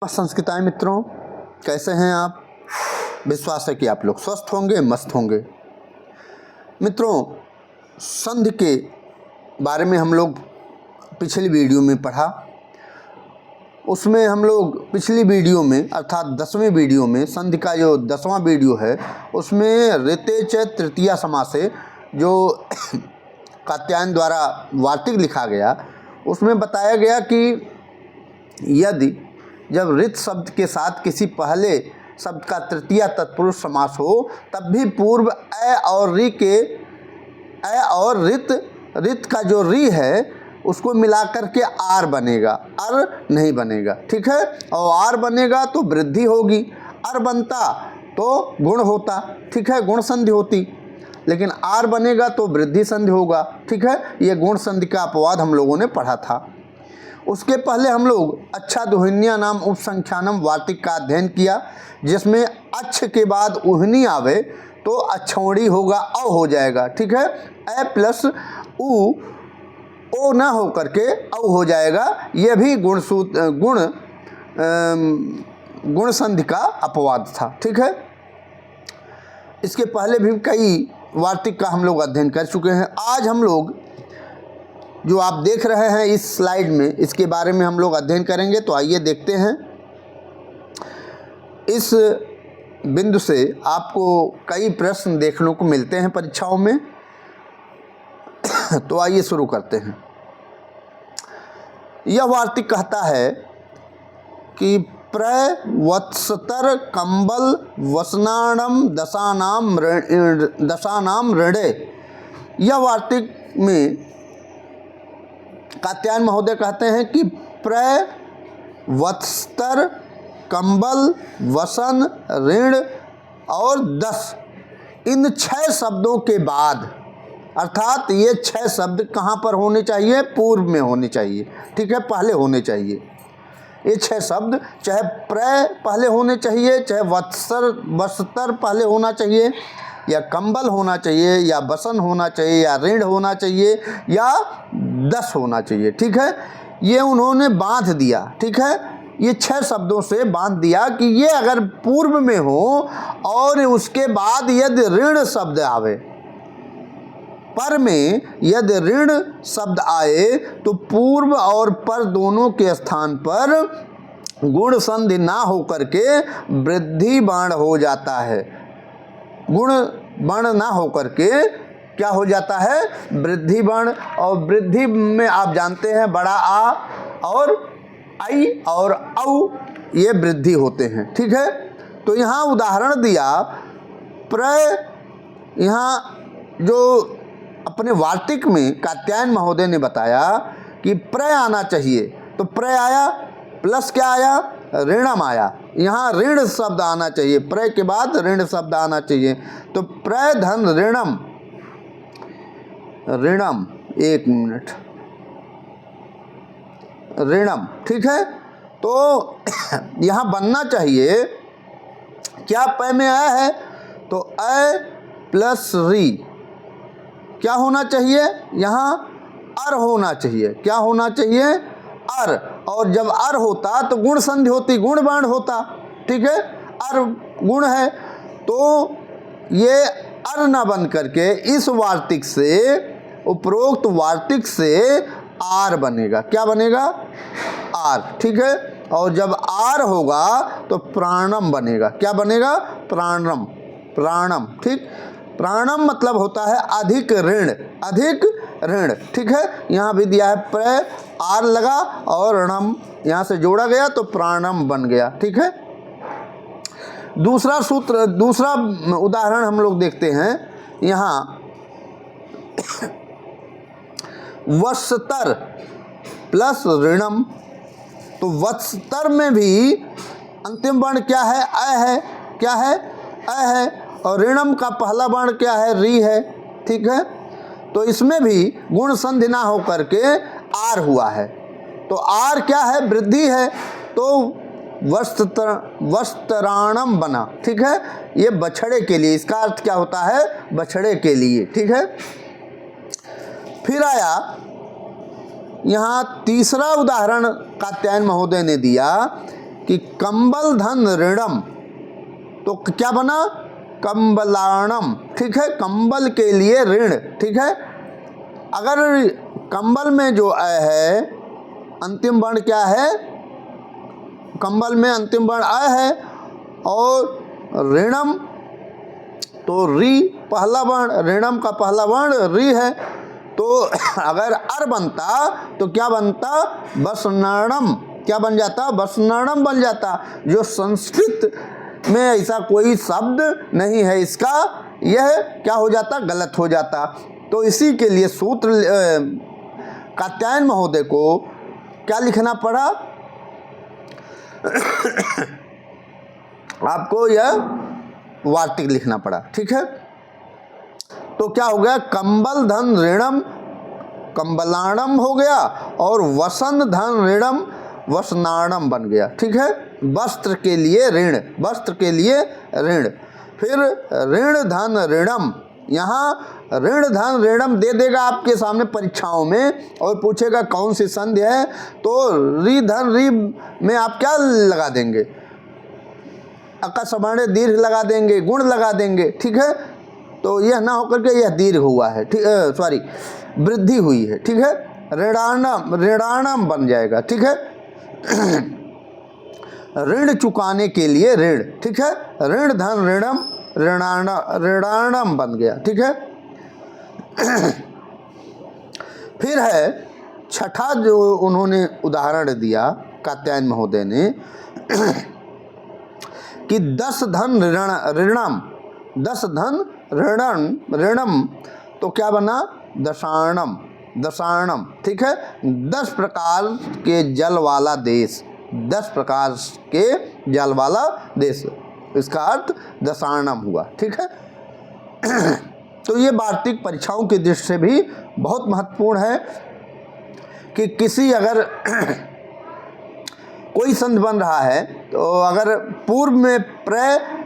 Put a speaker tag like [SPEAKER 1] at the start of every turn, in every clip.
[SPEAKER 1] संस्कृताएं मित्रों, कैसे हैं आप। विश्वास है कि आप लोग स्वस्थ होंगे, मस्त होंगे। मित्रों, संधि के बारे में हम लोग पिछली वीडियो में पढ़ा। उसमें हम लोग पिछली वीडियो में अर्थात 10वीं वीडियो में, संधि का जो 10वां वीडियो है उसमें ऋते च तृतीया समास से जो कात्यायन द्वारा वार्तिक लिखा गया, उसमें बताया गया कि यदि जब ऋत शब्द के साथ किसी पहले शब्द का तृतीया तत्पुरुष समास हो तब भी पूर्व अ और रि के अ और ऋत का जो रि है उसको मिलाकर के आर बनेगा, अर नहीं बनेगा। ठीक है, और आर बनेगा तो वृद्धि होगी, अर बनता तो गुण होता। ठीक है, गुण संधि होती, लेकिन आर बनेगा तो वृद्धि संधि होगा। ठीक है, ये गुण संधि का अपवाद हम लोगों ने पढ़ा था। उसके पहले हम लोग अच्छा दोहिन्या नाम उपसंख्यानम वार्तिक का अध्ययन किया, जिसमें अच्छ के बाद उहनी आवे तो अच्छौड़ी होगा, अ हो जाएगा। ठीक है, अ प्लस उ ओ ना हो करके औ हो जाएगा। यह भी गुण संधि का अपवाद था। ठीक है, इसके पहले भी कई वार्तिक का हम लोग अध्ययन कर चुके हैं। आज हम लोग जो आप देख रहे हैं इस स्लाइड में, इसके बारे में हम लोग अध्ययन करेंगे। तो आइए देखते हैं। इस बिंदु से आपको कई प्रश्न देखने को मिलते हैं परीक्षाओं में। तो आइए शुरू करते हैं। यह वार्तिक कहता है कि प्रवत्सतर कंबल वसनाणम दशानाम ऋणे। यह वार्तिक में कात्यायन महोदय कहते हैं कि प्रवत्सतर कंबल वसन ऋण और 10, इन 6 शब्दों के बाद, अर्थात ये 6 शब्द कहाँ पर होने चाहिए? पूर्व में होने चाहिए। ठीक है, पहले होने चाहिए। ये 6 शब्द चाहे पहले होने चाहिए, चाहे वत्सतर पहले होना चाहिए, या कंबल होना चाहिए, या बसन होना चाहिए, या ऋण होना चाहिए, या 10 होना चाहिए। ठीक है, ये उन्होंने बांध दिया। ठीक है, ये 6 शब्दों से बांध दिया कि ये अगर पूर्व में हो और उसके बाद यदि ऋण शब्द आवे, पर में यदि ऋण शब्द आए तो पूर्व और पर दोनों के स्थान पर गुण संधि ना हो करके वृद्धि बाण हो जाता है। गुण बाण ना हो करके क्या हो जाता है? वृद्धि बाण। और वृद्धि में आप जानते हैं बड़ा आ और आई और औ, ये वृद्धि होते हैं। ठीक है, तो यहाँ उदाहरण दिया। यहाँ जो अपने वार्तिक में कात्यायन महोदय ने बताया कि प्रय आना चाहिए, तो प्रय आया, प्लस क्या आया? ऋणम आया। यहाँ ऋण शब्द आना चाहिए, प्रय के बाद ऋण शब्द आना चाहिए। तो प्रय धन ऋणम, एक मिनट, ऋणम। ठीक है, तो यहाँ बनना चाहिए क्या? पै में अ है तो अ प्लस री क्या होना चाहिए? यहाँ अर होना चाहिए। क्या होना चाहिए? अर। और जब अर होता तो गुण संधि होती, गुण बाण होता। ठीक है, अर गुण है तो ये अर ना बन करके इस वार्तिक से, उपरोक्त वार्तिक से आर बनेगा। क्या बनेगा? आर। ठीक है, और जब आर होगा तो प्राणम बनेगा। क्या बनेगा? प्राणम। ठीक, प्राणम मतलब होता है अधिक ऋण, अधिक ऋण। ठीक है, यहाँ भी दिया है प्रय, आर लगा और ऋणम यहाँ से जोड़ा गया तो प्राणम बन गया। ठीक है, दूसरा उदाहरण हम लोग देखते हैं। यहाँ वत्सतर प्लस ऋणम, तो वत्सतर में भी अंतिम वर्ण क्या है? अ है। क्या है? अ है। और ऋणम का पहला वर्ण क्या है? री है। ठीक है, तो इसमें भी गुण संधि ना हो करके आर हुआ है। तो आर क्या है? वृद्धि है। तो वस्त्राणम बना। ठीक है, ये बछड़े के लिए, इसका अर्थ क्या होता है? बछड़े के लिए। ठीक है, फिर आया यहाँ तीसरा उदाहरण कात्यायन महोदय ने दिया कि कंबल धन ऋणम, तो क्या बना कंबलाणम, ठीक है, कंबल के लिए ऋण, ठीक है। अगर कंबल में जो अ है अंतिम वर्ण क्या है, कंबल में अंतिम वर्ण अ है और ऋणम तो री पहला वर्ण, ऋणम का पहला वर्ण री है, तो अगर अर बनता तो क्या बनता वसनाणम, क्या बन जाता वसनाणम बन जाता, जो संस्कृत में ऐसा कोई शब्द नहीं है इसका, यह क्या हो जाता गलत हो जाता। तो इसी के लिए सूत्र कात्यायन महोदय को क्या लिखना पड़ा आपको यह वार्तिक लिखना पड़ा, ठीक है। तो क्या हो गया कंबल धन ऋणम कंबलाणम हो गया और वसन धन ऋणम वसनाणम बन गया, ठीक है। वस्त्र के लिए ऋण, वस्त्र के लिए ऋण, फिर ऋण धन ऋणम, यहाँ ऋण धन ऋणम दे देगा आपके सामने परीक्षाओं में और पूछेगा कौन सी संधि है, तो री धन री में आप क्या लगा देंगे, अका सवर्ण दीर्घ लगा देंगे, गुण लगा देंगे, ठीक है। तो यह ना होकर के यह दीर्घ हुआ है, ठीक, सॉरी वृद्धि हुई है, ठीक है। ऋणाणम, ऋणाणम बन जाएगा, ठीक है। ऋण चुकाने के लिए ऋण, ठीक है। ऋण धन ऋणम ऋणाणम बन गया, ठीक है। फिर है छठा जो उन्होंने उदाहरण दिया कात्यायन महोदय ने कि 10 धन ऋणम, 10 धन ऋणम तो क्या बना दशाणम, दशाणम, ठीक है। 10 प्रकार के जल वाला देश, 10 प्रकार के जल वाला देश, इसका अर्थ दशाणम हुआ, ठीक है। तो ये वार्तिक परीक्षाओं की दृष्टि से भी बहुत महत्वपूर्ण है कि किसी अगर कोई संधि बन रहा है तो अगर पूर्व में प्र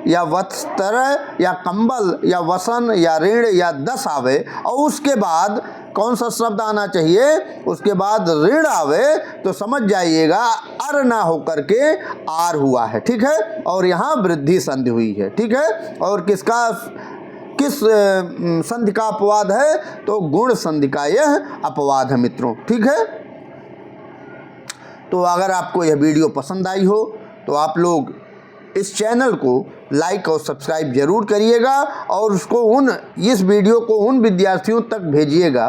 [SPEAKER 1] या वस्त्र या कंबल या वसन या ऋण या दस आवे और उसके बाद कौन सा शब्द आना चाहिए, उसके बाद ऋण आवे, तो समझ जाइएगा अर ना होकर के आर हुआ है, ठीक है। और यहाँ वृद्धि संधि हुई है, ठीक है। और किस संधि का अपवाद है, तो गुण संधि का यह अपवाद है मित्रों, ठीक है। तो अगर आपको यह वीडियो पसंद आई हो तो आप लोग इस चैनल को लाइक और सब्सक्राइब जरूर करिएगा और उसको इस वीडियो को उन विद्यार्थियों तक भेजिएगा,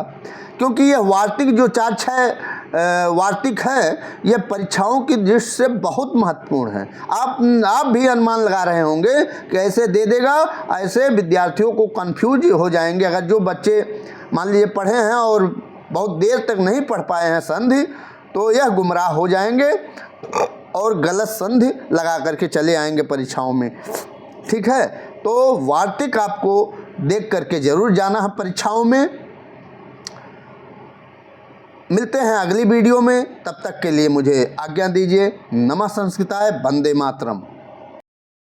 [SPEAKER 1] क्योंकि यह वार्तिक जो 4-6 वार्तिक है यह परीक्षाओं की दृष्टि से बहुत महत्वपूर्ण है। आप भी अनुमान लगा रहे होंगे कि ऐसे दे देगा, ऐसे विद्यार्थियों को कंफ्यूज हो जाएंगे। अगर जो बच्चे मान लीजिए पढ़े हैं और बहुत देर तक नहीं पढ़ पाए हैं संधि, तो यह गुमराह हो जाएंगे और गलत संधि लगा करके चले आएंगे परीक्षाओं में, ठीक है। तो वार्तिक आपको देख करके जरूर जाना है परीक्षाओं में। मिलते हैं अगली वीडियो में, तब तक के लिए मुझे आज्ञा दीजिए। नमः संस्कृताय, वंदे मातरम।